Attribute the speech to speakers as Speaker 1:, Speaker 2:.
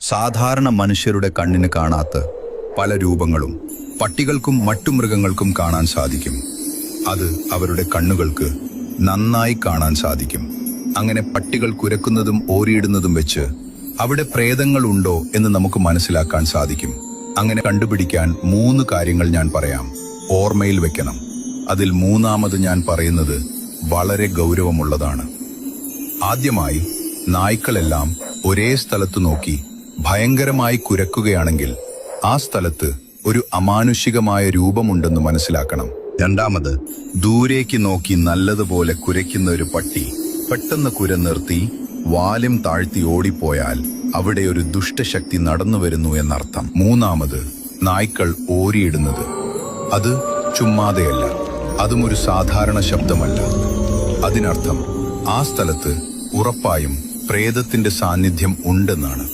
Speaker 1: സാധാരണ മനുഷ്യരുടെ കണ്ണിന് കാണാത്ത പല രൂപങ്ങളും പട്ടികൾക്കും മറ്റു മൃഗങ്ങൾക്കും കാണാൻ സാധിക്കും. അത് അവരുടെ കണ്ണുകൾക്ക് നന്നായി കാണാൻ സാധിക്കും. അങ്ങനെ പട്ടികൾ കുരക്കുന്നതും ഓരിയിടുന്നതും വെച്ച് അവിടെ പ്രേതങ്ങൾ ഉണ്ടോ എന്ന് നമുക്ക് മനസ്സിലാക്കാൻ സാധിക്കും. അങ്ങനെ കണ്ടുപിടിക്കാൻ 3 കാര്യങ്ങൾ ഞാൻ പറയാം. ഓർമ്മയിൽ വെക്കണം. അതിൽ മൂന്നാമത് ഞാൻ പറയുന്നത് വളരെ ഗൗരവമുള്ളതാണ്. ആദ്യമായി, നായ്ക്കളെല്ലാം ഒരേ സ്ഥലത്ത് നോക്കി ഭയങ്കരമായി കുരക്കുകയാണെങ്കിൽ ആ സ്ഥലത്ത് ഒരു അമാനുഷികമായ രൂപമുണ്ടെന്ന് മനസ്സിലാക്കണം. രണ്ടാമത്, ദൂരേക്ക് നോക്കി നല്ലതുപോലെ കുരയ്ക്കുന്ന ഒരു പട്ടി പെട്ടെന്ന് കുര നിർത്തി വാലും താഴ്ത്തി ഓടിപ്പോയാൽ അവിടെ ഒരു ദുഷ്ടശക്തി നടന്നു വരുന്നു എന്നർത്ഥം. മൂന്നാമത്, നായ്ക്കൾ ഓരിയിടുന്നത് അത് ചുമ്മാതെയല്ല, അതും ഒരു സാധാരണ ശബ്ദമല്ല. അതിനർത്ഥം ആ സ്ഥലത്ത് ഉറപ്പായും പ്രേതത്തിന്റെ സാന്നിധ്യം ഉണ്ടെന്നാണ്.